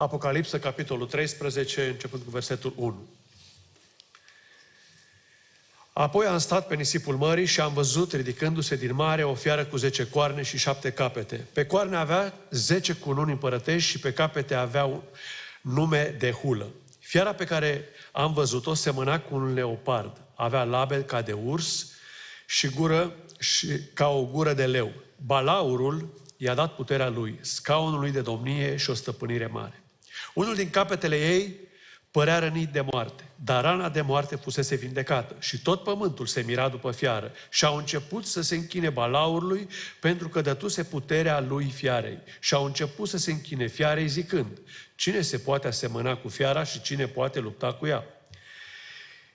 Apocalipsă, capitolul 13, începând cu versetul 1. Apoi am stat pe nisipul mării și am văzut, ridicându-se din mare, o fiară cu 10 coarne și 7 capete. Pe coarne avea 10 cununi împărătești și pe capete avea un nume de hulă. Fiara pe care am văzut-o semăna cu un leopard. Avea labe ca de urs și gură ca o gură de leu. Balaurul i-a dat puterea lui, scaunul lui de domnie și o stăpânire mare. Unul din capetele ei părea rănit de moarte, dar rana de moarte fusese vindecată și tot pământul se mira după fiară și au început să se închine balaurului pentru că dătuse puterea lui fiarei și au început să se închine fiarei zicând: cine se poate asemăna cu fiara și cine poate lupta cu ea?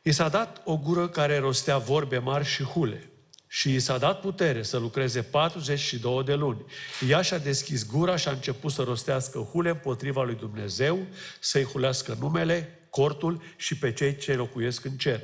I s-a dat o gură care rostea vorbe mari și hule și i s-a dat putere să lucreze 42 de luni. Ea și-a deschis gura și a început să rostească hule împotriva lui Dumnezeu, să-i hulească numele, cortul și pe cei ce locuiesc în cer.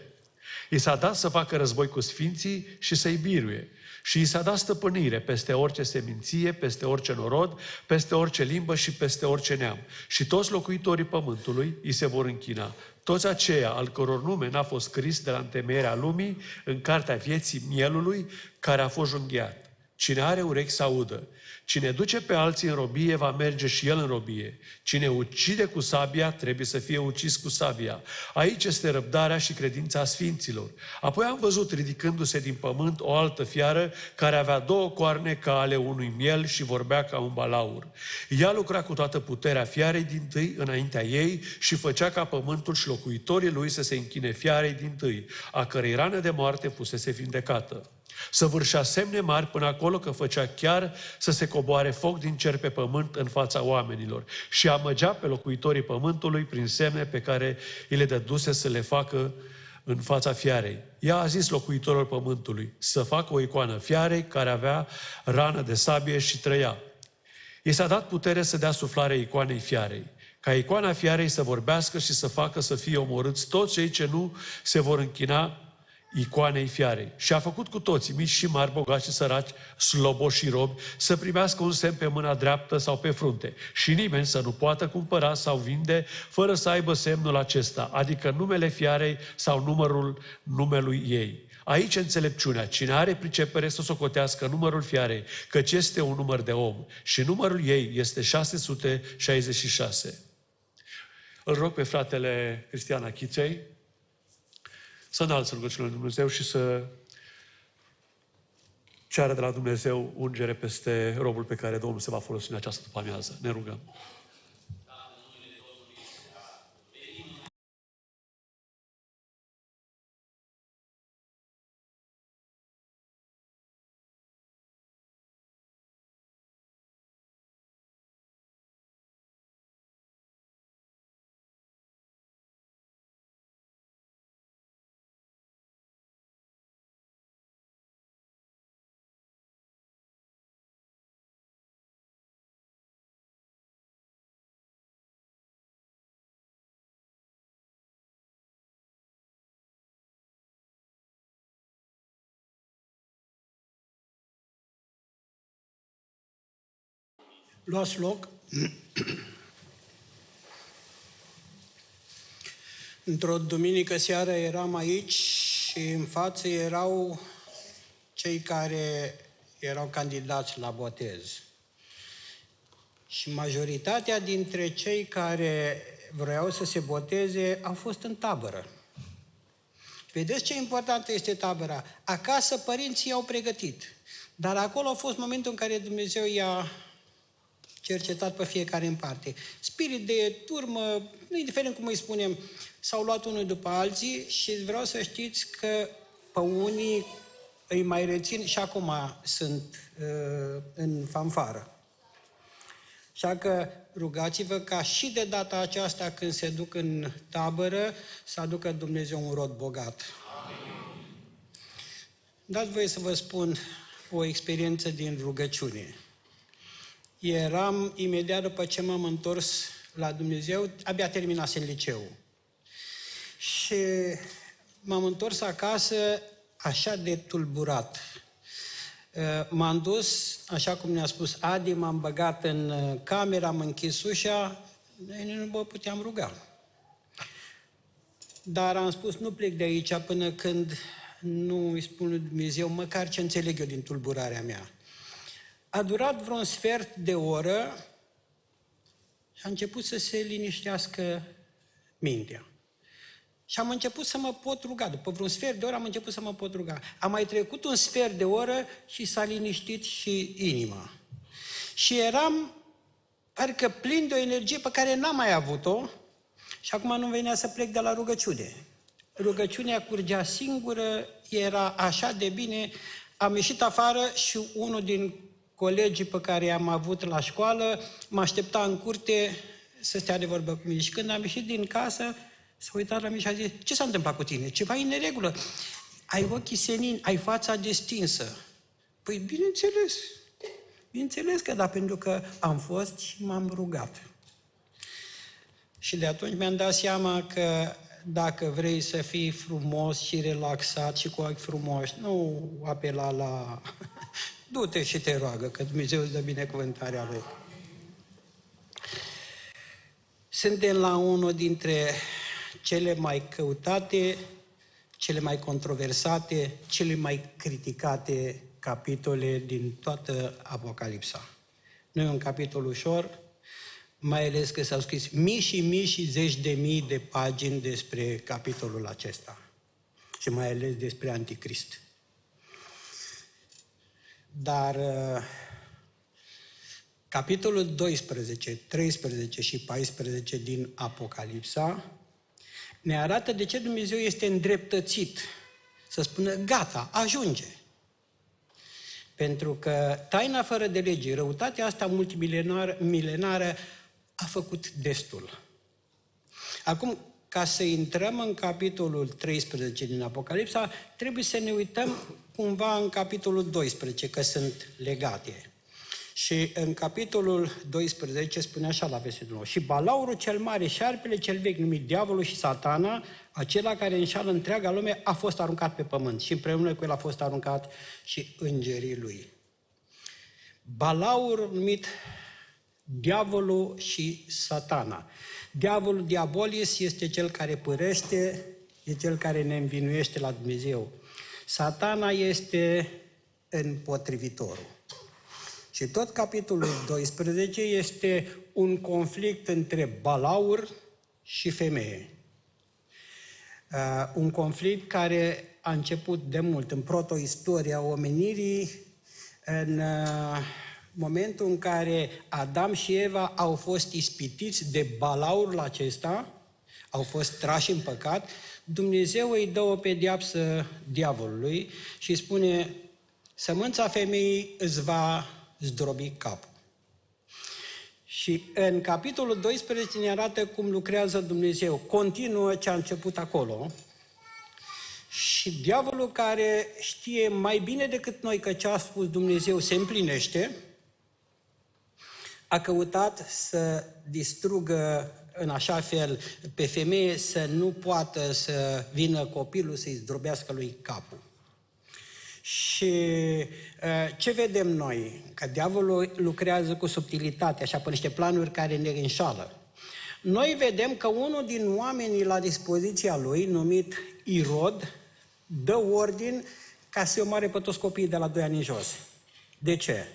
I s-a dat să facă război cu sfinții și să-i biruie. Și i s-a dat stăpânire peste orice seminție, peste orice norod, peste orice limbă și peste orice neam. Și toți locuitorii pământului îi se vor închina. Toți aceia al căror nume n-a fost scris de la întemeierea lumii în cartea vieții mielului care a fost junghiat. Cine are urechi să audă. Cine duce pe alții în robie, va merge și el în robie. Cine ucide cu sabia, trebuie să fie ucis cu sabia. Aici este răbdarea și credința sfinților. Apoi am văzut, ridicându-se din pământ, o altă fiară care avea 2 coarne ca ale unui miel și vorbea ca un balaur. Ea lucra cu toată puterea fiarei dintâi înaintea ei și făcea ca pământul și locuitorii lui să se închine fiarei dintâi, a cărei rană de moarte fusese vindecată. Săvârșea semne mari până acolo că făcea chiar să se coboare foc din cer pe pământ în fața oamenilor și amăgea pe locuitorii pământului prin semne pe care îi le dăduse să le facă în fața fiarei. Ea a zis locuitorilor pământului să facă o icoană fiarei care avea rană de sabie și trăia. I s-a dat putere să dea suflare icoanei fiarei, ca icoana fiarei să vorbească și să facă să fie omorâți toți cei ce nu se vor închina icoanei fiarei. Și a făcut cu toții, mici și mari, bogați și săraci, sloboși și robi, să primească un semn pe mâna dreaptă sau pe frunte. Și nimeni să nu poată cumpăra sau vinde fără să aibă semnul acesta, adică numele fiarei sau numărul numelui ei. Aici înțelepciunea. Cine are pricepere să socotească numărul fiarei, căci este un număr de om și numărul ei este 666. Îl rog pe fratele Cristian Achiței să înalță rugăciunea lui Dumnezeu și să ceară de la Dumnezeu ungere peste robul pe care Domnul se va folosi în această după-amiază. Ne rugăm. Luați loc. Într-o duminică seară eram aici și în față erau cei care erau candidați la botez. Și majoritatea dintre cei care vreau să se boteze au fost în tabără. Vedeți ce importantă este tabăra? Acasă părinții i-au pregătit, dar acolo a fost momentul în care Dumnezeu i-a cercetat pe fiecare în parte. Spirit de turmă, indiferent cum îi spunem, s-au luat unul după alții și vreau să știți că pe unii îi mai rețin și acum sunt în fanfară. Așa că rugați-vă ca și de data aceasta când se duc în tabără să aducă Dumnezeu un rod bogat. Amin. Dați voie să vă spun o experiență din rugăciune. Eram, imediat după ce m-am întors la Dumnezeu, abia terminasem liceul. Și m-am întors acasă așa de tulburat. M-am dus, așa cum ne-a spus Adi, m-am băgat în cameră, am închis ușa, Noi nu mă puteam ruga. Dar am spus, nu plec de aici până când nu îi spun lui Dumnezeu, măcar ce înțeleg eu din tulburarea mea. A durat vreo un sfert de oră și a început să se liniștească mintea. Și am început să mă pot ruga. După vreun sfert de oră am început să mă pot ruga. A mai trecut un sfert de oră și s-a liniștit și inima. Și eram, parcă plin de o energie pe care n-am mai avut-o și acum nu venea să plec de la rugăciune. Rugăciunea curgea singură, era așa de bine. Am ieșit afară și unul din colegii pe care i-am avut la școală mă aștepta în curte să stea de vorbă cu mine. Și când am ieșit din casă, s-a uitat la mine și a zis, ce s-a întâmplat cu tine? Ceva e în neregulă. Ai ochii senini, ai fața destinsă. Păi bineînțeles că da, pentru că am fost și m-am rugat. Și de atunci mi-am dat seama că dacă vrei să fii frumos și relaxat și cu ochi frumoși, nu apela la... Du-te și te roagă, că Dumnezeu îți dă binecuvântarea Lui. Suntem la unul dintre cele mai căutate, cele mai controversate, cele mai criticate capitole din toată Apocalipsa. Nu e un capitol ușor, mai ales că s-au scris mii și mii și zeci de mii de pagini despre capitolul acesta. Și mai ales despre Anticrist. Dar capitolul 12, 13 și 14 din Apocalipsa ne arată de ce Dumnezeu este îndreptățit să spună gata, ajunge. Pentru că taina fără de lege, răutatea asta multimilenară a făcut destul. Acum, ca să intrăm în capitolul 13 din Apocalipsa, trebuie să ne uităm cumva în capitolul 12, că sunt legate. Și în capitolul 12 spune așa la versetul 9. Și balaurul cel mare, șarpele cel vechi, numit diavolul și satana, acela care înșală întreaga lume, a fost aruncat pe pământ. Și împreună cu el a fost aruncat și îngerii lui. Balaur numit diavolul și satana. Diavolul, diabolis, este cel care pârește, e cel care ne învinuiește la Dumnezeu. Satana este împotrivitorul. Și tot capitolul 12 este un conflict între balaur și femeie. Un conflict care a început de mult, în protoistoria omenirii, în momentul în care Adam și Eva au fost ispitiți de balaurul acesta, au fost trași în păcat, Dumnezeu îi dă o pedeapsă diavolului și spune, sămânța femeii îți va zdrobi capul. Și în capitolul 12 ne arată cum lucrează Dumnezeu. Continuă ce a început acolo. Și diavolul, care știe mai bine decât noi că ce a spus Dumnezeu se împlinește, a căutat să distrugă în așa fel pe femeie să nu poată să vină copilul să-i zdrobească lui capul. Și ce vedem noi? Că diavolul lucrează cu subtilitate, așa, pe niște planuri care ne înșală. Noi vedem că unul din oamenii la dispoziția lui, numit Irod, dă ordin ca să omoare pe toți copiii de la 2 ani în jos. De ce?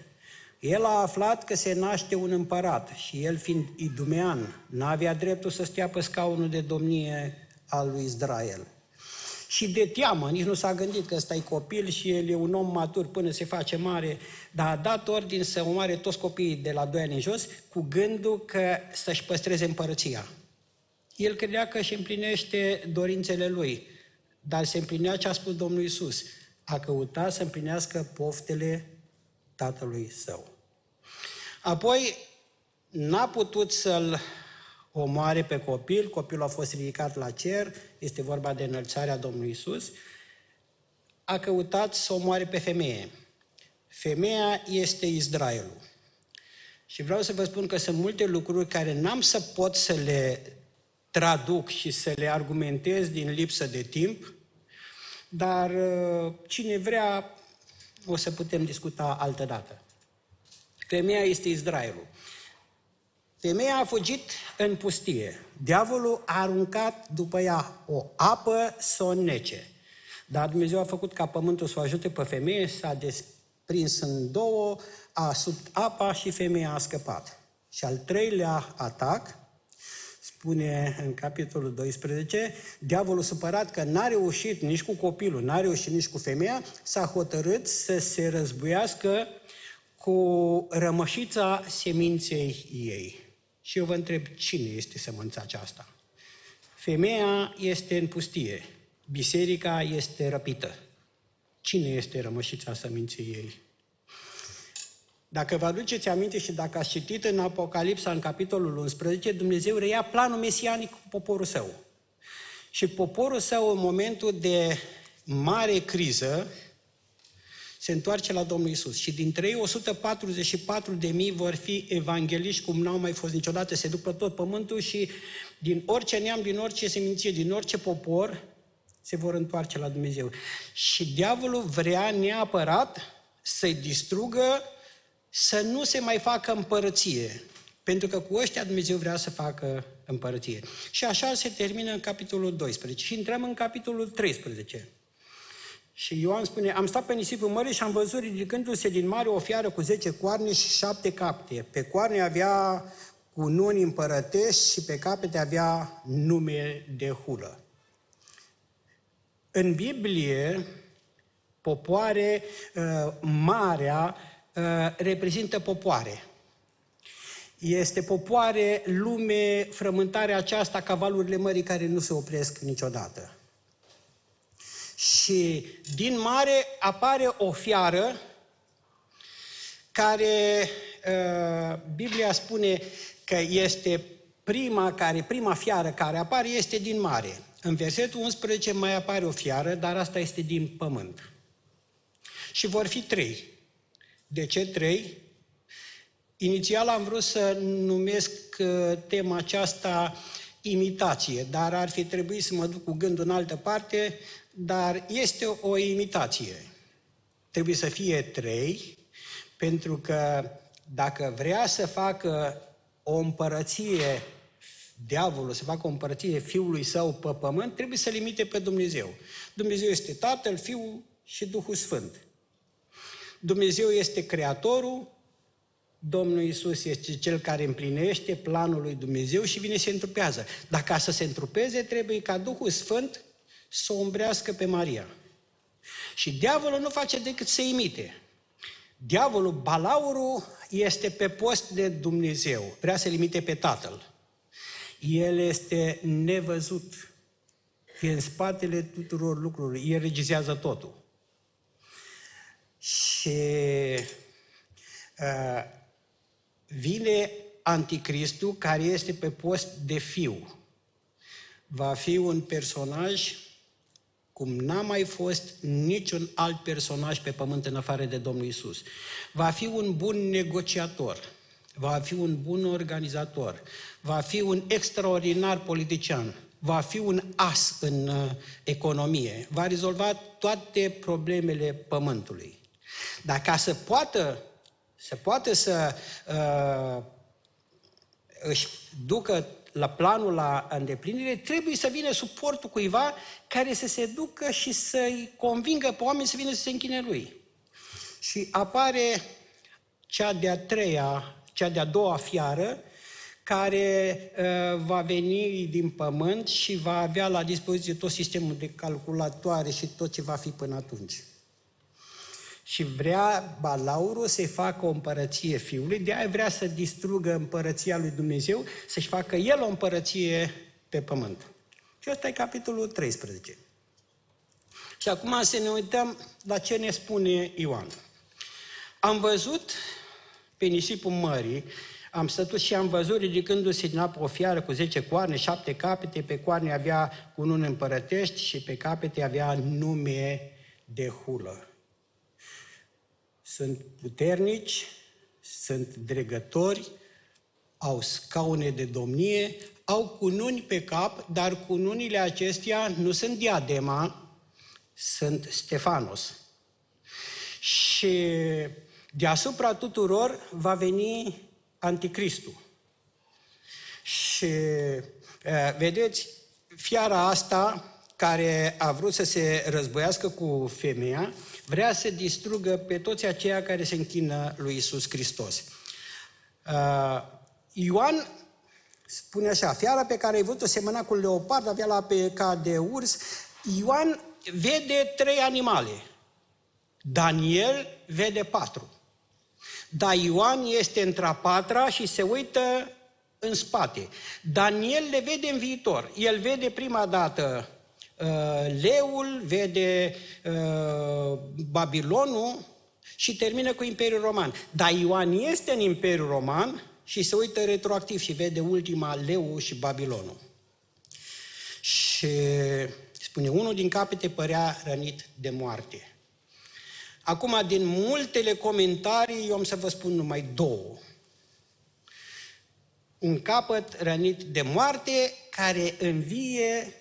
El a aflat că se naște un împărat și el, fiind idumean, n-avea dreptul să stea pe scaunul de domnie al lui Israel. Și de teamă, nici nu s-a gândit că ăsta e copil și el e un om matur până se face mare, dar a dat ordin să omoare toți copiii de la 2 ani în jos, cu gândul că să-și păstreze împărăția. El credea că își împlinește dorințele lui, dar se împlinea ce a spus Domnul Iisus. A căutat să împlinească poftele tatălui său. Apoi n-a putut să-l omoare pe copil, copilul a fost ridicat la cer, este vorba de înălțarea Domnului Iisus, a căutat să omoare pe femeie. Femeia este Israelul. Și vreau să vă spun că sunt multe lucruri care n-am să pot să le traduc și să le argumentez din lipsă de timp, dar cine vrea o să putem discuta altă dată. Femeia este Israelul. Femeia a fugit în pustie. Diavolul a aruncat după ea o apă să o nece. Dar Dumnezeu a făcut ca pământul să o ajute pe femeie, s-a desprins în două, a subt apa și femeia a scăpat. Și al treilea atac, spune în capitolul 12, diavolul supărat că n-a reușit nici cu copilul, n-a reușit nici cu femeia, s-a hotărât să se războiască cu rămășița seminței ei. Și eu vă întreb, cine este sămânța aceasta? Femeia este în pustie, biserica este răpită. Cine este rămășița seminței ei? Dacă vă aduceți aminte și dacă ați citit în Apocalipsa, în capitolul 11, Dumnezeu reia planul mesianic cu poporul său. Și poporul său, în momentul de mare criză, se întoarce la Domnul Iisus. Și dintre ei, 144.000 vor fi evangeliști, cum n-au mai fost niciodată, se duc pe tot pământul și din orice neam, din orice seminție, din orice popor, se vor întoarce la Dumnezeu. Și diavolul vrea neapărat să-i distrugă, să nu se mai facă împărăție. Pentru că cu ăștia Dumnezeu vrea să facă împărăție. Și așa se termină în capitolul 12. Și intrăm în capitolul 13. Și Ioan spune, am stat pe nisipul mării și am văzut ridicându-se din mare o fiară cu 10 coarne și 7 capete. Pe coarne avea cununi împărătești și pe capete avea nume de hulă. În Biblie, popoare, marea, reprezintă popoare. Este popoare, lume, frământarea aceasta ca valurile mării care nu se opresc niciodată. Și din mare apare o fiară care, Biblia spune că este prima fiară care apare este din mare. În versetul 11 mai apare o fiară, dar asta este din pământ. Și vor fi 3. De ce 3? Inițial am vrut să numesc tema aceasta imitație, dar ar fi trebuit să mă duc cu gândul în altă parte, dar este o imitație. Trebuie să fie 3, pentru că dacă vrea să facă o împărăție, diavolul să facă o împărăție Fiului Său pe pământ, trebuie să limite pe Dumnezeu. Dumnezeu este Tatăl, Fiul și Duhul Sfânt. Dumnezeu este Creatorul, Domnul Iisus este Cel care împlinește planul lui Dumnezeu și vine să se întrupează. Dar ca să se întrupeze, trebuie ca Duhul Sfânt să o umbrească pe Maria. Și diavolul nu face decât să imite. Diavolul, balaurul, este pe post de Dumnezeu. Vrea să-L imite pe Tatăl. El este nevăzut. E în spatele tuturor lucrurilor. El regizează totul. Și vine Anticristul, care este pe post de fiu. Va fi un personaj cum n-a mai fost niciun alt personaj pe pământ în afară de Domnul Iisus. Va fi un bun negociator, va fi un bun organizator, va fi un extraordinar politician, va fi un as în economie, va rezolva toate problemele pământului. Dar ca să poată să își ducă la planul la îndeplinire, trebuie să vină suportul cuiva care să se ducă și să-i convingă pe oameni să vină să se închine lui. Și apare cea de-a doua fiară, care va veni din pământ și va avea la dispoziție tot sistemul de calculatoare și tot ce va fi până atunci. Și vrea balaurul să-i facă o împărăție Fiului, de-aia vrea să distrugă împărăția lui Dumnezeu, să-și facă el o împărăție pe pământ. Și ăsta e capitolul 13. Și acum să ne uităm la ce ne spune Ioan. Am văzut pe nisipul mării, am stătut și am văzut ridicându-se din apă o fiară cu 10 coarne, 7 capete, pe coarne avea cununi împărătești și pe capete avea nume de hulă. Sunt puternici, sunt dregători, au scaune de domnie, au cununi pe cap, dar cununile acestea nu sunt diadema, sunt Stefanos. Și deasupra tuturor va veni Anticristul. Și vedeți, fiara asta care a vrut să se războiască cu femeia, vrea să distrugă pe toți aceia care se închină lui Iisus Hristos. Ioan spune așa, fiara pe care ai văzut-o semăna cu leopard, avea la pe ca de urs. Ioan vede 3 animale. Daniel vede 4. Dar Ioan este între a 4-a și se uită în spate. Daniel le vede în viitor. El vede prima dată leul, vede Babilonul și termină cu Imperiul Roman. Dar Ioan este în Imperiul Roman și se uită retroactiv și vede ultima, leul și Babilonul. Și spune, unul din capete părea rănit de moarte. Acum, din multele comentarii, eu am să vă spun numai 2. Un capăt rănit de moarte care învie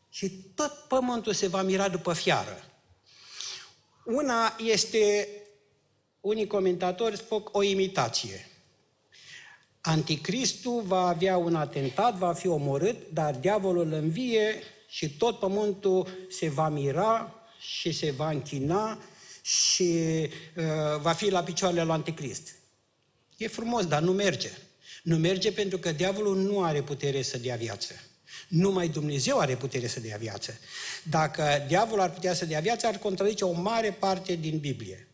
și tot pământul se va mira după fiară. Una este, unii comentatori spun, o imitație. Anticristul va avea un atentat, va fi omorât, dar diavolul învie și tot pământul se va mira și se va închina și va fi la picioarele lui Anticrist. E frumos, dar nu merge. Nu merge pentru că diavolul nu are putere să dea viață. Numai Dumnezeu are putere să dea viață. Dacă diavolul ar putea să dea viață, ar contrazice o mare parte din Biblie.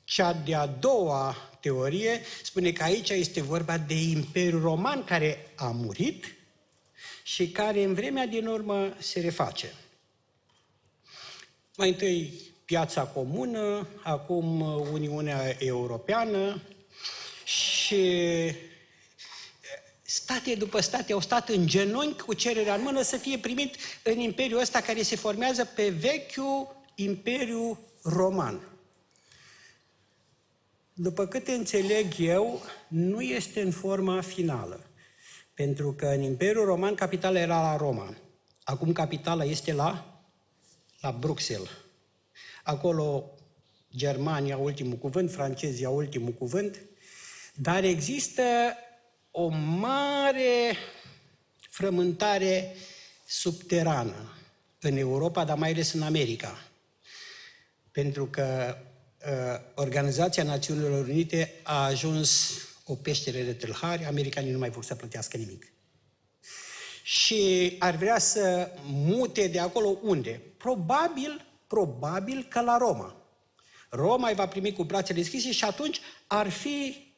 Cea de-a doua teorie spune că aici este vorba de Imperiul Roman care a murit și care în vremea din urmă se reface. Mai întâi piața comună, acum Uniunea Europeană și state după state au stat în genunchi cu cererea în mână să fie primit în imperiul ăsta care se formează pe vechiul Imperiu Roman. După câte înțeleg eu, nu este în forma finală. Pentru că în Imperiul Roman capitala era la Roma. Acum capitala este la Bruxelles. Acolo Germania ultimul cuvânt, francezii au ultimul cuvânt, dar există o mare frământare subterană în Europa, dar mai ales în America. Pentru că Organizația Națiunilor Unite a ajuns o peștere de tâlhari, americanii nu mai vor să plătească nimic. Și ar vrea să mute de acolo unde? Probabil că la Roma. Roma îi va primi cu brațele deschise și atunci ar fi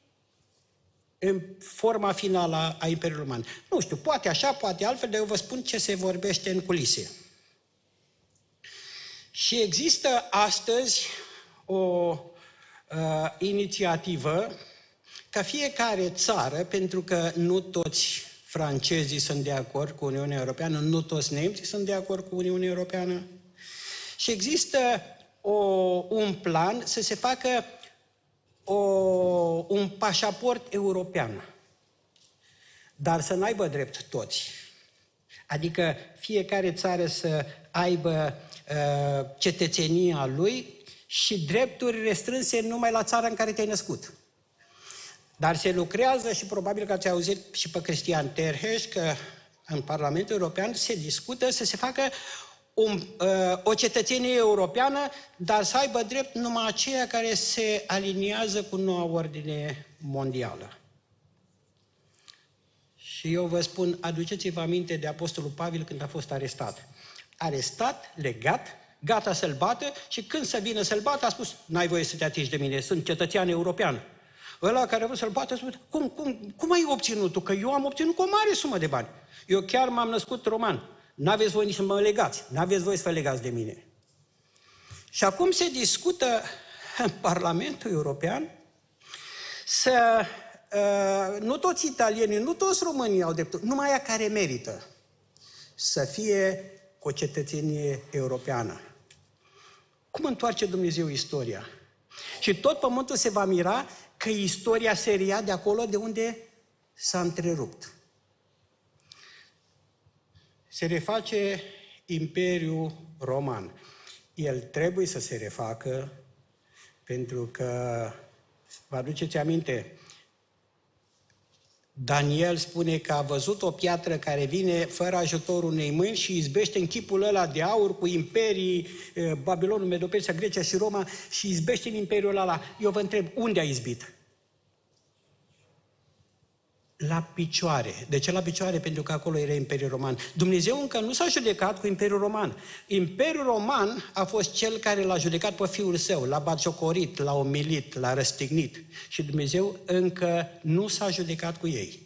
în forma finală a Imperiului Roman. Nu știu, poate așa, poate altfel, dar eu vă spun ce se vorbește în culise. Și există astăzi o inițiativă ca fiecare țară, pentru că nu toți francezii sunt de acord cu Uniunea Europeană, nu toți nemții sunt de acord cu Uniunea Europeană, și există un plan să se facă un pașaport european, dar să n-aibă drept toți. Adică fiecare țară să aibă cetățenia lui și drepturi restrânse numai la țara în care te-ai născut. Dar se lucrează și probabil că ați auzit și pe Cristian Terheș că în Parlamentul European se discută să se facă o cetățenie europeană, dar să aibă drept numai aceia care se aliniază cu noua ordine mondială. Și eu vă spun, aduceți-vă aminte de Apostolul Pavel când a fost arestat. Arestat, legat, gata să-l bată și când să vină să-l bată a spus, n-ai voie să te atingi de mine, sunt cetățean european. Ăla care a vrut să-l bată a spus, cum ai obținut tu? Că eu am obținut cu o mare sumă de bani. Eu chiar m-am născut roman. N-aveți voie nici să mă legați. N-aveți voie să vă legați de mine. Și acum se discută în Parlamentul European să... nu toți italienii, nu toți românii au dreptul, numai aia care merită să fie cu o cetățenie europeană. Cum întoarce Dumnezeu istoria? Și tot pământul se va mira că istoria se reia de acolo de unde s-a întrerupt. Se reface Imperiul Roman. El trebuie să se refacă pentru că, vă aduceți aminte, Daniel spune că a văzut o piatră care vine fără ajutorul unei mâini și izbește în chipul ăla de aur cu imperii, Babilonul, Medo-Persia, Grecia și Roma, și izbește în imperiul ăla. Eu vă întreb, unde a izbit? La picioare. De ce la picioare? Pentru că acolo era Imperiul Roman. Dumnezeu încă nu s-a judecat cu Imperiul Roman. Imperiul Roman a fost cel care l-a judecat pe fiul său, l-a batjocorit, l-a umilit, l-a răstignit. Și Dumnezeu încă nu s-a judecat cu ei.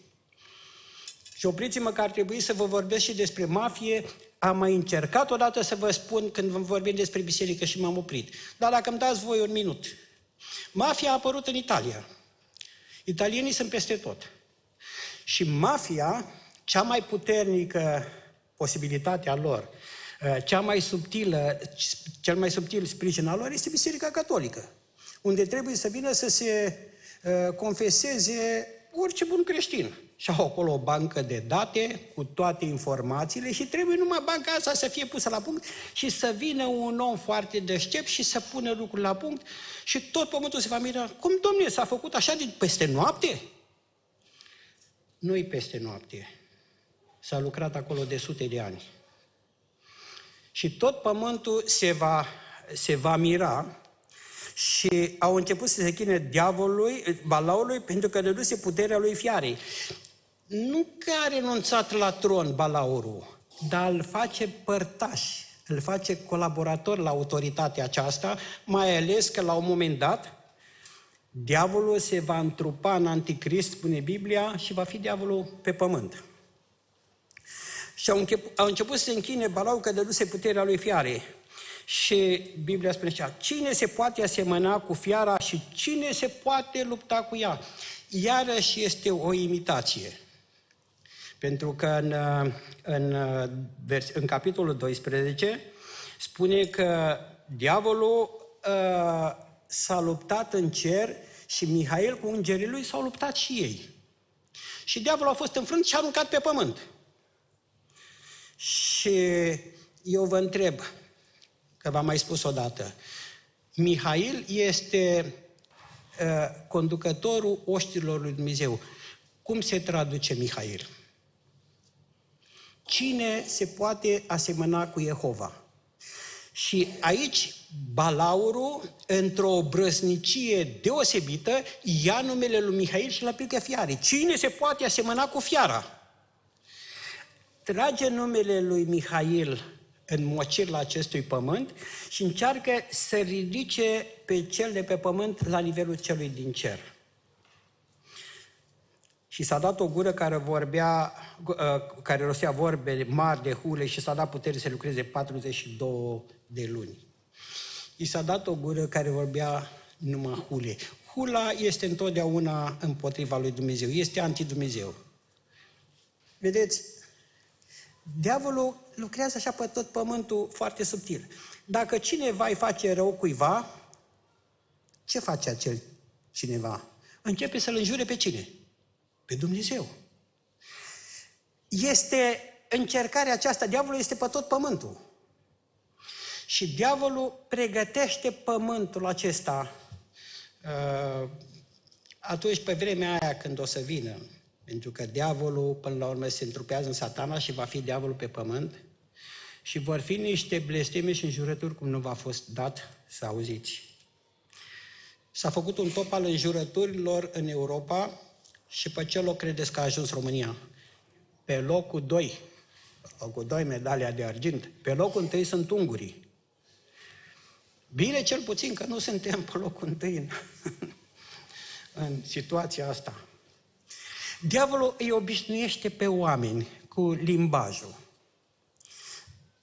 Și opriți-mă că ar trebui să vă vorbesc și despre mafie. Am mai încercat odată să vă spun când vorbim despre biserică și m-am oprit. Dar dacă îmi dați voi un minut. Mafia a apărut în Italia. Italienii sunt peste tot. Și mafia, cea mai puternică posibilitatea lor, cel mai subtil sprijin al lor este Biserica Catolică, unde trebuie să vină să se confeseze orice bun creștin. Și au acolo o bancă de date cu toate informațiile și trebuie numai banca asta să fie pusă la punct și să vină un om foarte deștept și să pună lucrurile la punct și tot pământul se va mira. Cum, domnule, s-a făcut așa peste noapte? Nu-i peste noapte. S-a lucrat acolo de sute de ani. Și tot pământul se va mira și au început să se chine diavolului, Balaului, pentru că dăduse puterea lui fiarei. Nu că a renunțat la tron Balaurul, dar îl face părtaș, îl face colaborator la autoritatea aceasta, mai ales că la un moment dat diavolul se va întrupa în anticrist, spune Biblia, și va fi diavolul pe pământ. Și au început să se închine Balaul că dăduse puterea lui fiarei. Și Biblia spune așa, cine se poate asemăna cu fiara și cine se poate lupta cu ea? Iarăși este o imitație. Pentru că în capitolul 12 spune că diavolul s-a luptat în cer și Mihail cu îngerii lui s-au luptat și ei. Și diavolul a fost înfrânt și a aruncat pe pământ. Și eu vă întreb, că v-am mai spus odată, Mihail este conducătorul oștilor lui Dumnezeu. Cum se traduce Mihail? Cine se poate asemăna cu Jehova? Și aici Balaurul, într-o obrăznicie deosebită, ia numele lui Mihail și îl aplică fiarei. Cine se poate asemăna cu fiara? Trage numele lui Mihail în mocirla acestui pământ și încearcă să ridice pe cel de pe pământ la nivelul celui din cer. Și s-a dat o gură care rostea vorbe mari de hule și s-a dat putere să lucreze 42 de luni. I s-a dat o gură care vorbea numai hule. Hula este întotdeauna împotriva lui Dumnezeu, este anti-Dumnezeu. Vedeți? Diavolul lucrează așa pe tot pământul foarte subtil. Dacă cineva îi face rău cuiva, ce face acel cineva? Începe să-l înjure pe cine? Pe Dumnezeu. Este încercarea aceasta, diavolul este pe tot pământul. Și diavolul pregătește pământul acesta atunci pe vremea aia când o să vină. Pentru că diavolul până la urmă se întrupează în Satana și va fi diavolul pe pământ și vor fi niște blesteme și înjurături cum nu v-a fost dat să auziți. S-a făcut un top al înjurăturilor în Europa și pe ce loc credeți că a ajuns România? Pe locul 2. Locul 2, medalia de argint. Pe locul 1 sunt ungurii. Bine cel puțin că nu suntem pe locul 1 în situația asta. Diavolul îi obișnuiește pe oameni cu limbajul.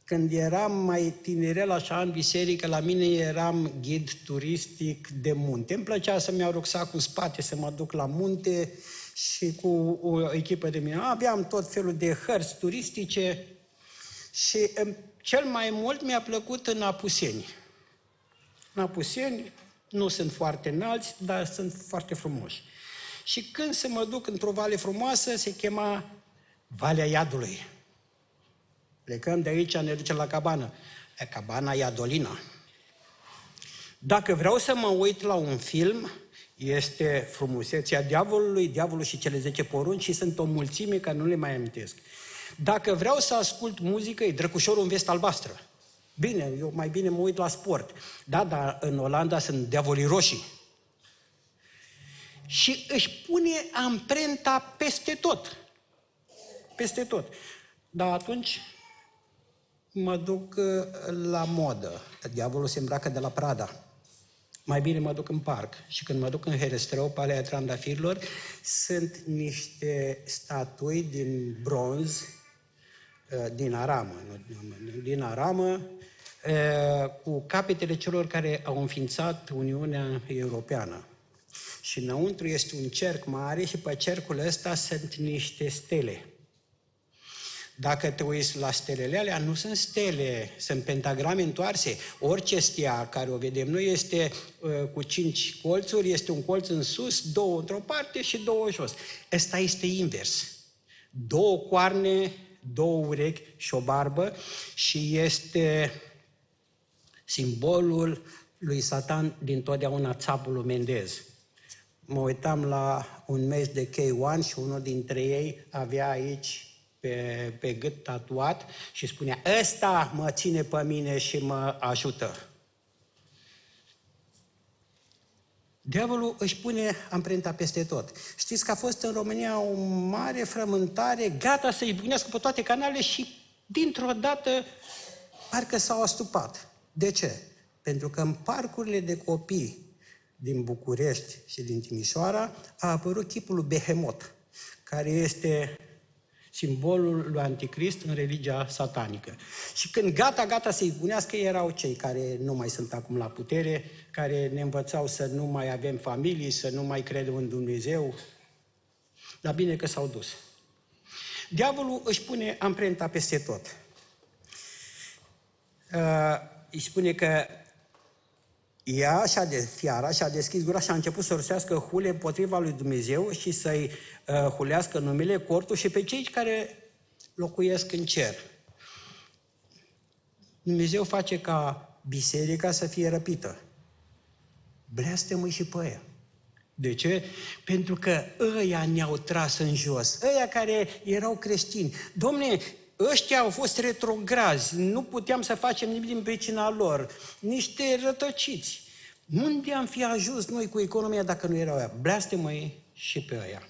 Când eram mai tinerel așa în biserică, la mine eram ghid turistic de munte. Îmi plăcea să-mi iau rucsacul în spate, să mă duc la munte și cu o echipă de mine. Aveam tot felul de hărți turistice și cel mai mult mi-a plăcut în Apuseni. În Apuseni nu sunt foarte înalți, dar sunt foarte frumoși. Și când să mă duc într-o vale frumoasă, se chema Valea Iadului. Plecăm de aici, ne ducem la cabană. Cabana Iadolina. Dacă vreau să mă uit la un film, Este frumusețea diavolului, diavolul și cele 10 porunci și sunt o mulțime care nu le mai amintesc. Dacă vreau să ascult muzică, e Drăcușorul în vestă albastră. Bine, eu mai bine mă uit la sport. Da, dar în Olanda sunt diavolii roșii. Și își pune amprenta peste tot. Peste tot. Dar atunci mă duc la modă. Diavolul se îmbracă de la Prada. Mai bine mă duc în parc. Și când mă duc în Herăstrău, pe Alea Trandafirilor, sunt niște statui din bronz, din aramă, din aramă, cu capetele celor care au înființat Uniunea Europeană. Și înăuntru este un cerc mare și pe cercul ăsta sunt niște stele. Dacă te uiți la stelele alea, nu sunt stele, sunt pentagrame întoarse. Orice stea care o vedem noi este cu 5 colțuri, este un colț în sus, 2 într-o parte și 2 jos. Ăsta este invers. 2 coarne, 2 urechi și o barbă și este simbolul lui Satan din totdeauna, țapul lui Mendez. Mă uitam la un meci de K1 și unul dintre ei avea aici pe gât tatuat și spunea: ăsta mă ține pe mine și mă ajută. Diavolul își pune amprenta peste tot. Știți că a fost în România o mare frământare, gata să izbucnească pe toate canalele și dintr-o dată parcă s-au astupat. De ce? Pentru că în parcurile de copii din București și din Timișoara a apărut chipul lui Behemot, care este simbolul lui Anticrist în religia satanică. Și când gata să izbunească, erau cei care nu mai sunt acum la putere, care ne învățau să nu mai avem familii, să nu mai credem în Dumnezeu. Dar bine că s-au dus. Diavolul își pune amprenta peste tot. Îi spune că fiara și-a deschis gura și a început să rostească hule împotriva lui Dumnezeu și să-i hulească numele, cortul și pe cei care locuiesc în cer. Dumnezeu face ca biserica să fie răpită. Blestemă și pe ea. De ce? Pentru că ăia ne-au tras în jos, ăia care erau creștini. Dom'le, ăștia au fost retrograzi, nu puteam să facem nimic din pricina lor, niște rătăciți. Unde am fi ajuns noi cu economia dacă nu erau ăia? Blestemă-i și pe ăia.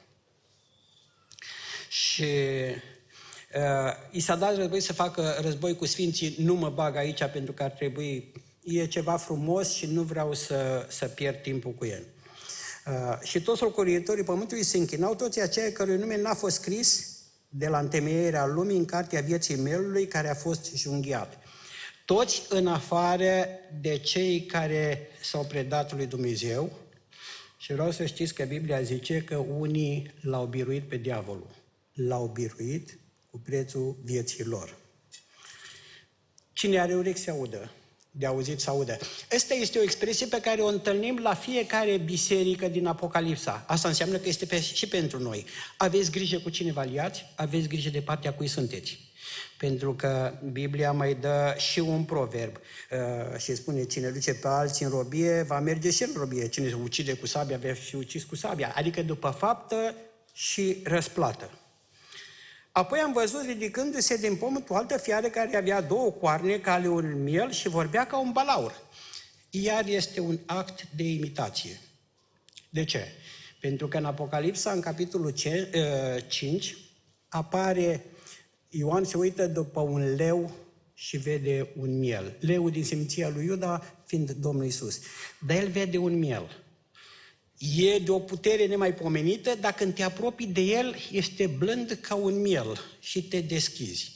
Și i s-a dat război să facă război cu sfinții, nu mă bag aici pentru că ar trebui, e ceva frumos și nu vreau să pierd timpul cu el. Și toți locuitorii pământului se închinau, toți aceia cărui nume n-a fost scris de la întemeierea lumii în cartea vieții mielului care a fost junghiat. Toți în afară de cei care s-au predat lui Dumnezeu. Și vreau să știți că Biblia zice că unii l-au biruit pe diavolul. L-au biruit cu prețul vieții lor. Cine are urechi să audă, de auzit să audă. Asta este o expresie pe care o întâlnim la fiecare biserică din Apocalipsa. Asta înseamnă că este și pentru noi. Aveți grijă cu cine vă aliați, aveți grijă de partea cui sunteți. Pentru că Biblia mai dă și un proverb și spune: cine duce pe alții în robie, va merge și în robie. Cine se ucide cu sabia, va fi ucis cu sabia. Adică după faptă și răsplată. Apoi am văzut ridicându-se din pământ o altă fiară care avea 2 coarne ca ale unui miel și vorbea ca un balaur. Iar este un act de imitație. De ce? Pentru că în Apocalipsa, în capitolul 5, apare, Ioan se uită după un leu și vede un miel. Leul din seminția lui Iuda fiind Domnul Iisus. Dar el vede un miel. E de o putere nemaipomenită, dar când te apropii de el, este blând ca un miel și te deschizi.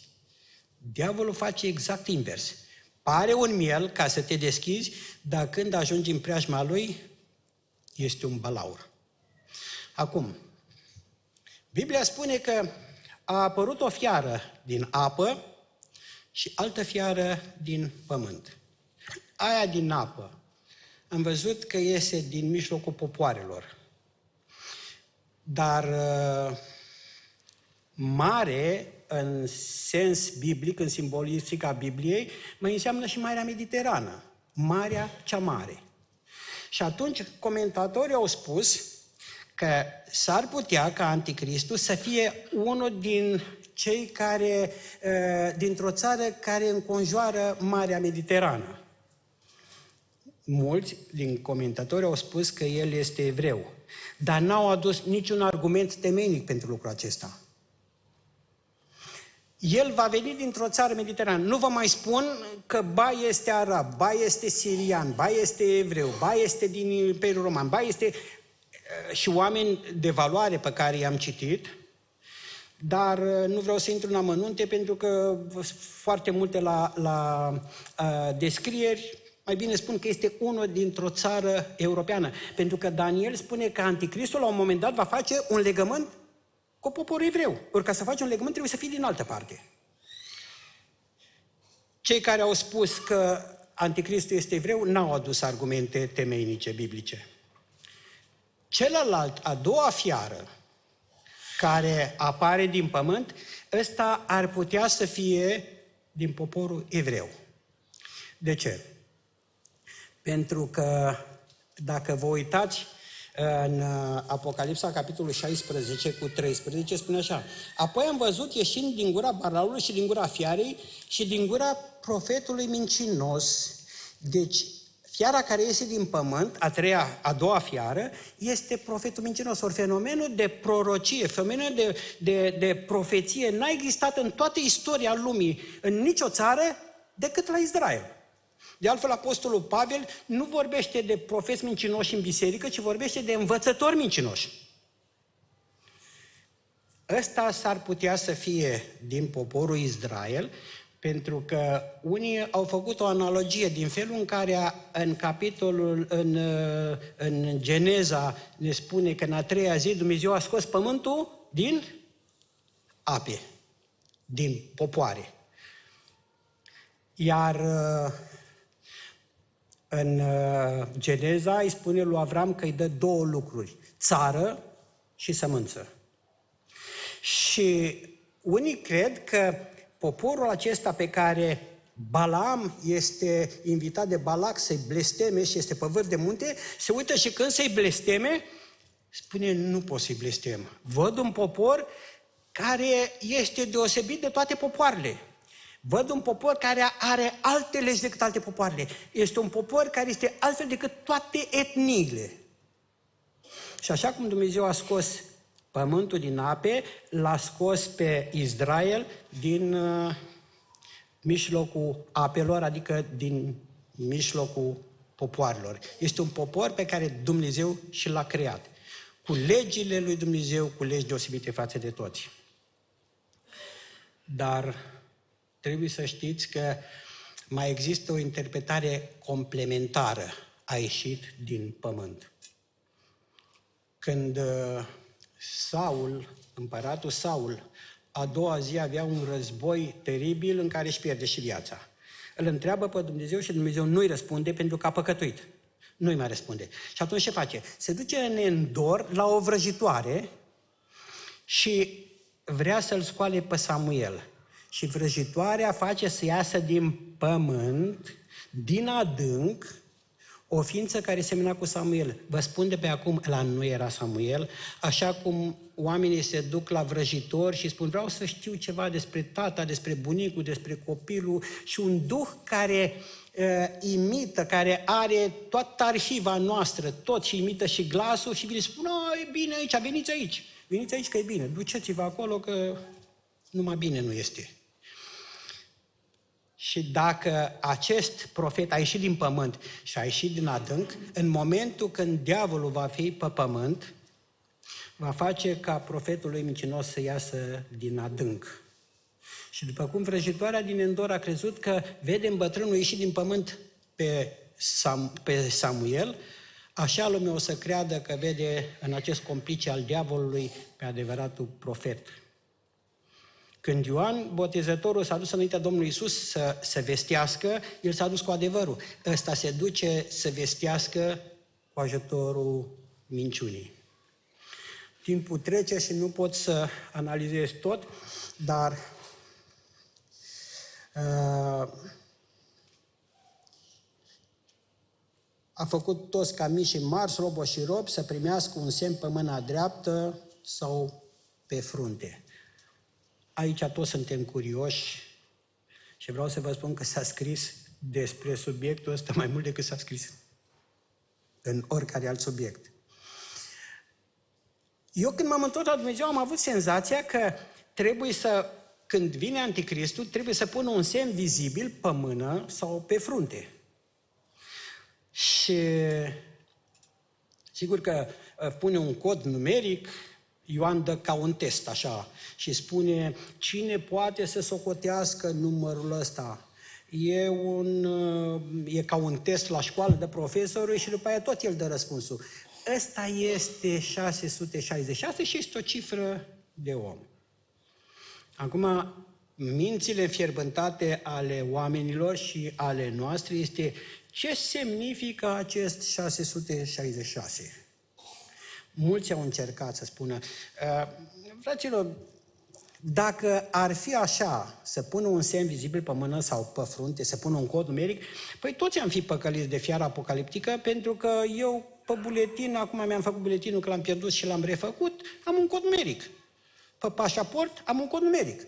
Diavolul face exact invers. Pare un miel ca să te deschizi, dar când ajungi în preajma lui, este un balaur. Acum, Biblia spune că a apărut o fiară din apă și altă fiară din pământ. Aia din apă am văzut că iese din mijlocul popoarelor. Dar mare, în sens biblic, în simbolistica Bibliei, mai înseamnă și Marea Mediterană, Marea cea Mare. Și atunci comentatorii au spus că s-ar putea ca Anticristul să fie unul din cei care, dintr-o țară care înconjoară Marea Mediterană. Mulți din comentatori au spus că el este evreu, dar n-au adus niciun argument temeinic pentru lucrul acesta. El va veni dintr-o țară mediterană. Nu vă mai spun că ba este arab, ba este sirian, ba este evreu, ba este din Imperiul Roman, ba este și oameni de valoare pe care i-am citit, dar nu vreau să intru în amănunte pentru că foarte multe la descrieri, mai bine spun că este unul dintr-o țară europeană. Pentru că Daniel spune că Anticristul la un moment dat va face un legământ cu poporul evreu. Ori ca să faci un legământ trebuie să fii din altă parte. Cei care au spus că Anticristul este evreu n-au adus argumente temeinice biblice. Celălalt, a doua fiară, care apare din pământ, ăsta ar putea să fie din poporul evreu. De ce? Pentru că, dacă vă uitați în Apocalipsa, capitolul 16 cu 13, spune așa: apoi am văzut ieșind din gura Balaului și din gura fiarei și din gura profetului mincinos. Deci, fiara care iese din pământ, a doua fiară, este profetul mincinos. Ori fenomenul de prorocie, fenomenul de profeție n-a existat în toată istoria lumii, în nicio țară, decât la Israel. De altfel, Apostolul Pavel nu vorbește de profeți mincinoși în biserică, ci vorbește de învățători mincinoși. Ăsta s-ar putea să fie din poporul Israel, pentru că unii au făcut o analogie din felul în care în capitolul, în Geneza, ne spune că în a treia zi Dumnezeu a scos pământul din ape, din popoare. Iar în Geneza îi spune lui Avram că îi dă două lucruri: țară și sămânță. Și unii cred că poporul acesta pe care Balaam este invitat de Balac să-i blesteme și este pe vârf de munte, se uită și când să-i blesteme, spune: nu pot să-i blestem. Văd un popor care este deosebit de toate popoarele. Văd un popor care are alte legi decât alte popoarele. Este un popor care este altfel decât toate etniile. Și așa cum Dumnezeu a scos pământul din ape, l-a scos pe Israel din mijlocul apelor, adică din mijlocul popoarelor. Este un popor pe care Dumnezeu și l-a creat, cu legile lui Dumnezeu, cu legi deosebite față de toți. Dar trebuie să știți că mai există o interpretare complementară: a ieșit din pământ. Când Saul, împăratul Saul, a doua zi avea un război teribil în care își pierde și viața. Îl întreabă pe Dumnezeu și Dumnezeu nu-i răspunde pentru că a păcătuit. Nu-i mai răspunde. Și atunci ce face? Se duce în Endor la o vrăjitoare și vrea să-l scoale pe Samuel. Și vrăjitoarea face să iasă din pământ, din adânc, o ființă care semena cu Samuel. Vă spun de pe acum, ăla nu era Samuel, așa cum oamenii se duc la vrăjitori și spun: vreau să știu ceva despre tata, despre bunicul, despre copilul, și un duh care imită, care are toată arhiva noastră, tot, și imită și glasul și vine și spune: e bine aici, veniți aici. Veniți aici că e bine, duceți-vă acolo că numai bine nu este. Și dacă acest profet a ieșit din pământ și a ieșit din adânc, în momentul când diavolul va fi pe pământ, va face ca profetul lui mincinos să iasă din adânc. Și după cum vrăjitoarea din Endor a crezut că vede în bătrânul ieșit din pământ pe Samuel, așa lumea o să creadă că vede în acest complice al diavolului pe adevăratul profet. Când Ioan Botezătorul s-a dus înaintea Domnului Iisus să vestească, el s-a dus cu adevărul. Ăsta se duce să vestească cu ajutorul minciunii. Timpul trece și nu pot să analizez tot, dar a făcut toți ca mici și mari, sloboși și robi, să primească un semn pe mâna dreaptă sau pe frunte. Aici toți suntem curioși și vreau să vă spun că s-a scris despre subiectul ăsta mai mult decât s-a scris în oricare alt subiect. Eu când m-am întors la Dumnezeu am avut senzația că trebuie să, când vine Anticristul, trebuie să pună un semn vizibil pe mână sau pe frunte. Și sigur că pune un cod numeric, Ioan dă ca un test așa și spune cine poate să socotească numărul ăsta. E ca un test la școală de profesori și după aia tot el dă răspunsul. Ăsta este 666 și este o cifră de om. Acum, mințile înfierbântate ale oamenilor și ale noastre este ce semnifică acest 666. Mulți au încercat să spună, fraților, dacă ar fi așa, să pună un semn vizibil pe mână sau pe frunte, să pună un cod numeric, păi toți am fi păcăliți de fiara apocaliptică, pentru că eu pe buletin, acum mi-am făcut buletinul că l-am pierdut și l-am refăcut, am un cod numeric. Pe pașaport am un cod numeric.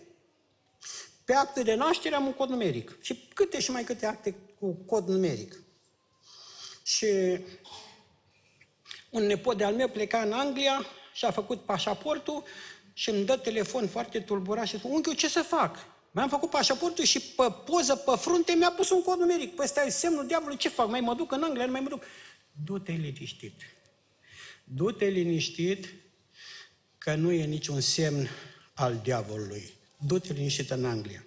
Pe acte de naștere am un cod numeric. Și câte și mai câte acte cu cod numeric. Și un nepot de-al meu pleca în Anglia și a făcut pașaportul și îmi dă telefon foarte tulburat și spune, unchiul, ce să fac? Mi-am făcut pașaportul și pe poză, pe frunte, mi-a pus un cod numeric. Păi ăsta e semnul diavolului, ce fac? Mai mă duc în Anglia, nu mai mă duc. Du-te liniștit. Du-te liniștit că nu e niciun semn al diavolului. Du-te liniștit în Anglia.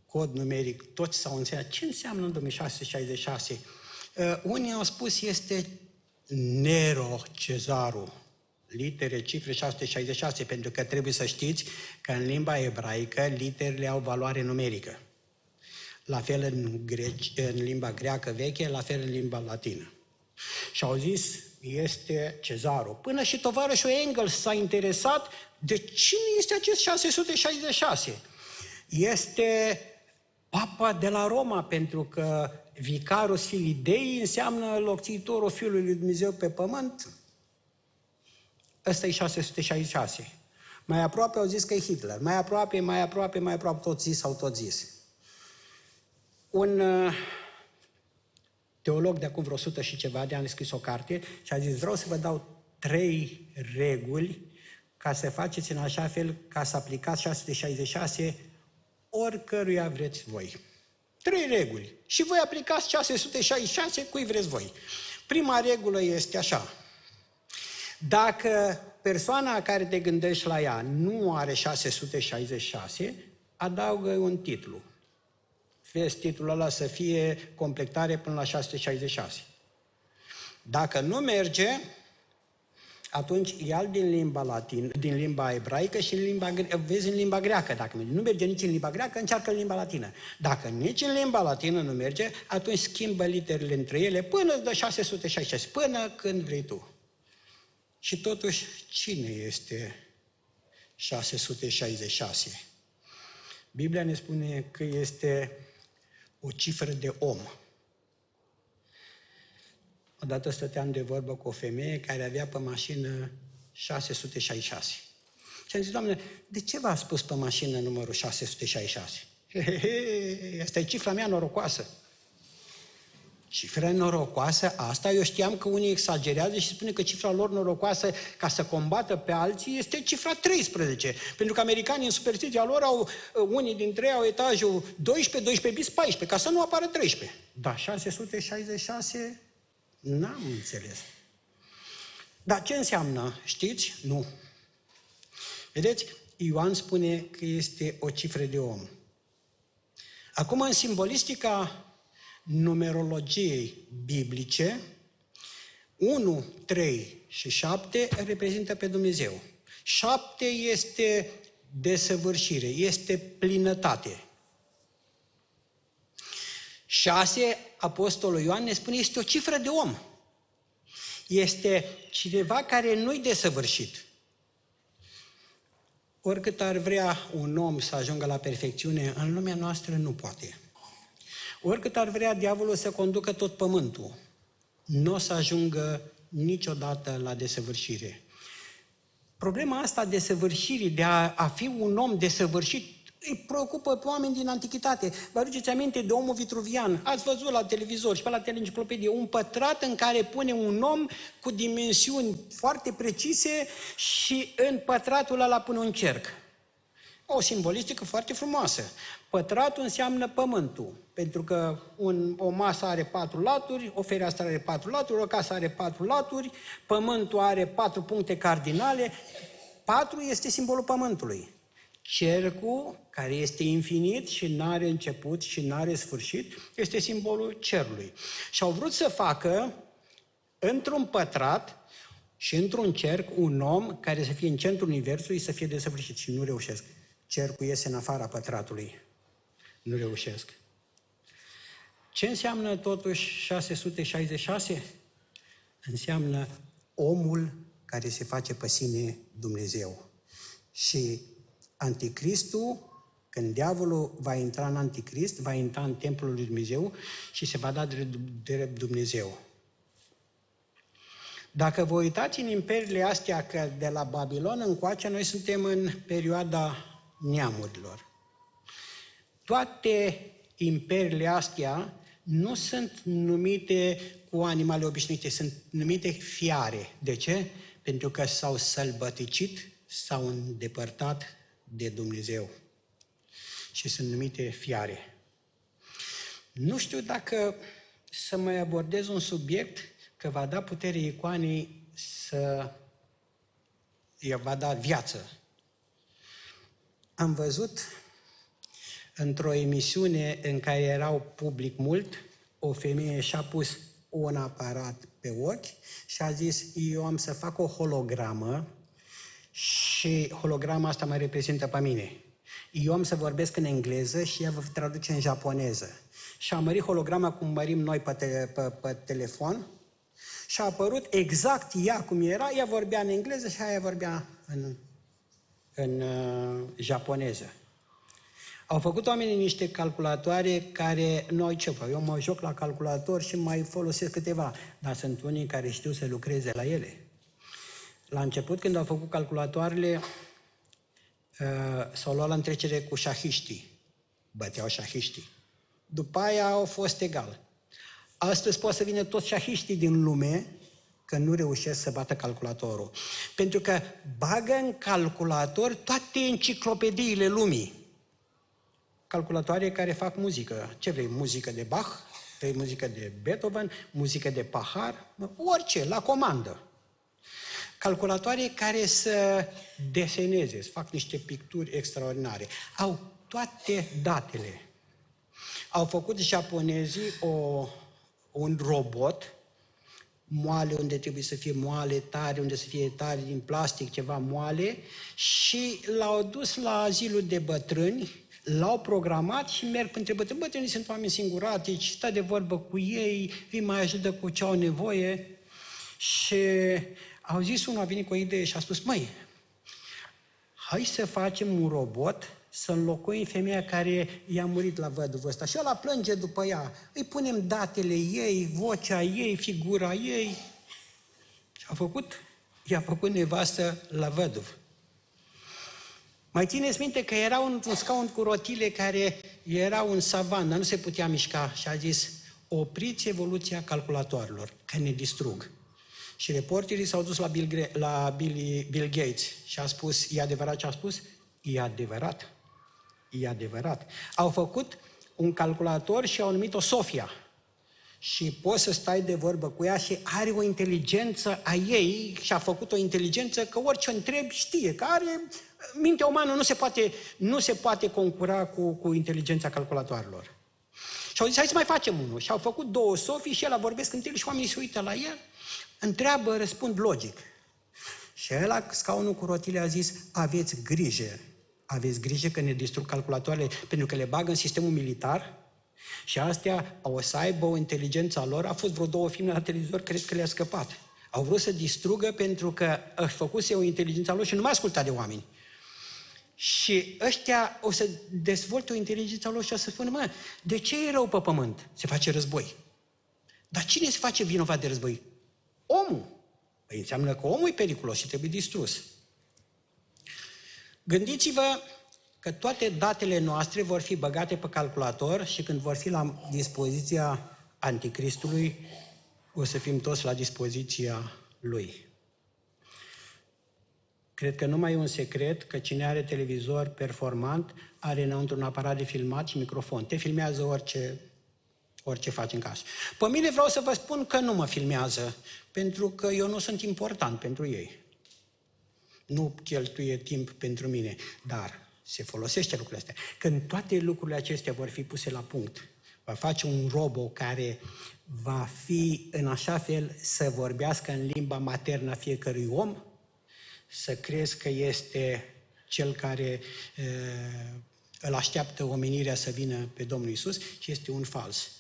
Cod numeric, toți s-au înțeles. Ce înseamnă în 2666? Unii au spus este Nero Cezaru. Litere, cifre 666, pentru că trebuie să știți că în limba ebraică literele au valoare numerică. La fel în limba greacă veche, la fel în limba latină. Și au zis, este Cezaru. Până și tovarășul Engels s-a interesat de cine este acest 666. Este Papa de la Roma, pentru că Vicarus Filii Dei înseamnă locțitorul Fiului lui Dumnezeu pe pământ. Ăsta e 666. Mai aproape au zis că e Hitler. Mai aproape, tot zis. Un teolog de acum vreo 100 și ceva de ani a scris o carte și a zis, vreau să vă dau 3 reguli ca să faceți în așa fel ca să aplicați 666 oricăruia vreți voi. 3 reguli. Și voi aplicați 666 cui vreți voi. Prima regulă este așa. Dacă persoana care te gândești la ea nu are 666, adaugă un titlu. Vezi titlul ăla să fie completare până la 666. Dacă nu merge, atunci ia din limba latină, din limba ebraică și vezi în limba greacă. Dacă nu merge nici în limba greacă, încearcă în limba latină. Dacă nici în limba latină nu merge, atunci schimbă literele între ele până îți dă 666, până când vrei tu. Și totuși, cine este 666? Biblia ne spune că este o cifră de om. Odată stăteam de vorbă cu o femeie care avea pe mașină 666. Și am zis, Doamne, de ce v-a spus pe mașină numărul 666? Asta e cifra mea norocoasă. Cifra norocoasă, asta eu știam că unii exagerează și spune că cifra lor norocoasă, ca să combată pe alții, este cifra 13. Pentru că americanii în superstiția lor unii dintre ei au etajul 12 bis 14, ca să nu apară 13. Dar 666, n-am înțeles. Dar ce înseamnă? Știți? Nu. Vedeți? Ioan spune că este o cifră de om. Acum, în simbolistica numerologiei biblice, 1, 3 și 7 reprezintă pe Dumnezeu. 7 este desăvârșire, este plinătate. 6, Apostolul Ioan ne spune, este o cifră de om. Este cineva care nu-i desăvârșit. Oricât ar vrea un om să ajungă la perfecțiune, în lumea noastră nu poate. Oricât ar vrea diavolul să conducă tot pământul, nu o să ajungă niciodată la desăvârșire. Problema asta desăvârșirii, de a fi un om desăvârșit, îi preocupă pe oameni din antichitate. Vă aduceți aminte de omul vitruvian? Ați văzut la televizor și pe la teleenciclopedie un pătrat în care pune un om cu dimensiuni foarte precise și în pătratul ăla pune un cerc. O simbolistică foarte frumoasă. Pătratul înseamnă pământul, pentru că o masă are 4 laturi, o fereastră are 4 laturi, o casă are 4 laturi, pământul are 4 puncte cardinale. 4 este simbolul pământului. Cercul, care este infinit și nu are început și nu are sfârșit, este simbolul cerului. Și au vrut să facă într-un pătrat și într-un cerc un om care să fie în centrul universului, să fie desăvârșit și nu reușesc. Cercul iese în afara pătratului. Nu reușesc. Ce înseamnă totuși 666? Înseamnă omul care se face pe sine Dumnezeu. Și Anticristul, când diavolul va intra în Anticrist, va intra în templul lui Dumnezeu și se va da drept Dumnezeu. Dacă vă uitați în imperiile astea, că de la Babilon încoace, noi suntem în perioada neamurilor. Toate imperiile astea nu sunt numite cu animale obișnuite, sunt numite fiare. De ce? Pentru că s-au sălbăticit, s-au îndepărtat de Dumnezeu și sunt numite fiare. Nu știu dacă să mai abordez un subiect că va da putere icoanei ea va da viață. Am văzut într-o emisiune în care erau public mult, o femeie și-a pus un aparat pe ochi și a zis, eu am să fac o hologramă și holograma asta mă reprezintă pe mine. Eu am să vorbesc în engleză și ea vă traduce în japoneză. Și a mărit holograma cum mărim noi pe telefon și a apărut exact ea cum era, ea vorbea în engleză și aia vorbea în japoneză. Au făcut oamenii niște calculatoare care noi ce fac? Eu mă joc la calculator și mai folosesc câteva, dar sunt unii care știu să lucreze la ele. La început, când au făcut calculatoarele, s-au luat la întrecere cu șahiștii. Băteau șahiștii. După aia au fost egal. Astăzi poate să vină toți șahiștii din lume că nu reușesc să bată calculatorul. Pentru că bagă în calculator toate enciclopediile lumii. Calculatoare care fac muzică. Ce vrei? Muzică de Bach? Vrei muzică de Beethoven? Muzică de Pahar? Orice, la comandă. Calculatoare care să deseneze, să fac niște picturi extraordinare. Au toate datele. Au făcut japonezii un robot moale unde trebuie să fie moale, tare unde să fie tare, din plastic, ceva moale, și l-au dus la azilul de bătrâni, l-au programat și merg între bătrâni. Bătrânii sunt oameni singuratici, stă de vorbă cu ei, îi mai ajută cu ce au nevoie. Și au zis, unul a venit cu o idee și a spus, măi, hai să facem un robot să înlocuim femeia care i-a murit la văduvul ăsta. Și ăla plânge după ea. Îi punem datele ei, vocea ei, figura ei. Și i-a făcut nevastă la văduv. Mai țineți minte că era un scaun cu rotile care era un savan, dar nu se putea mișca. Și a zis, opriți evoluția calculatoarelor, că ne distrug. Și reporterii s-au dus la Bill Gates și a spus, e adevărat ce a spus? E adevărat. E adevărat. Au făcut un calculator și au numit-o Sofia. Și poți să stai de vorbă cu ea și are o inteligență a ei și a făcut o inteligență că orice o întrebi știe, că are mintea umană nu se poate concura cu inteligența calculatoarelor. Și au zis, hai să mai facem unul. Și au făcut 2 Sofii și el vorbesc între ele și oamenii se uită la el, întreabă, răspund logic. Și ăla, scaunul cu rotile, a zis, aveți grijă că ne distrug calculatoarele, pentru că le bagă în sistemul militar și astea o să aibă o inteligență a lor. A fost vreo 2 filme la televizor, cred că le-a scăpat. Au vrut să distrugă pentru că își făcuse o inteligență a lor și nu mai asculta de oameni. și ăștia o să dezvolte o inteligență lor și o să spună, mă, de ce e rău pe pământ? Se face război. Dar cine se face vinovat de război? Omul. Păi înseamnă că omul e periculos și trebuie distrus. Gândiți-vă că toate datele noastre vor fi băgate pe calculator și când vor fi la dispoziția anticristului, o să fim toți la dispoziția lui. Cred că nu mai e un secret că cine are televizor performant are înăuntru un aparat de filmat și microfon. Te filmează orice faci în casă. Pe mine vreau să vă spun că nu mă filmează, pentru că eu nu sunt important pentru ei. Nu cheltuie timp pentru mine, dar se folosește lucrurile astea. Când toate lucrurile acestea vor fi puse la punct, va face un robot care va fi în așa fel să vorbească în limba maternă a fiecărui om, să crezi că este cel care îl așteaptă omenirea să vină pe Domnul Iisus și este un fals.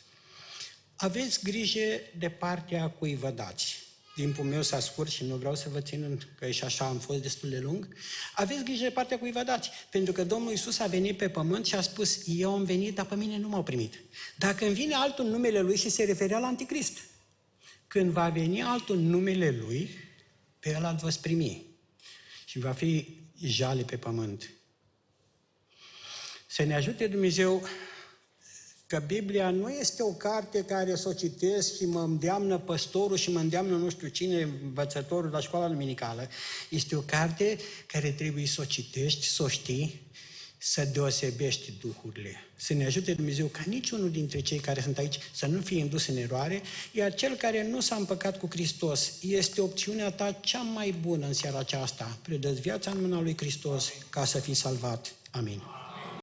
Aveți grijă de partea cui vă dați. Timpul meu s-a scurt și nu vreau să vă țin, că și așa am fost destul de lung. Aveți grijă de partea cui vă dați, pentru că Domnul Iisus a venit pe pământ și a spus, eu am venit, dar pe mine nu m-au primit. Dacă îmi vine altul în numele Lui și se referea la Anticrist, când va veni altul în numele Lui, pe ăla veți primi și va fi jale pe pământ. Să ne ajute Dumnezeu că Biblia nu este o carte care să o citesc și mă îndeamnă păstorul și mă îndeamnă nu știu cine, învățătorul la școala duminicală. Este o carte care trebuie să o citești, să o știi, să deosebești duhurile. Să ne ajute Dumnezeu ca niciunul dintre cei care sunt aici să nu fie indus în eroare, iar cel care nu s-a împăcat cu Hristos este opțiunea ta cea mai bună în seara aceasta. Predă-ți viața în mâna lui Hristos ca să fii salvat. Amin.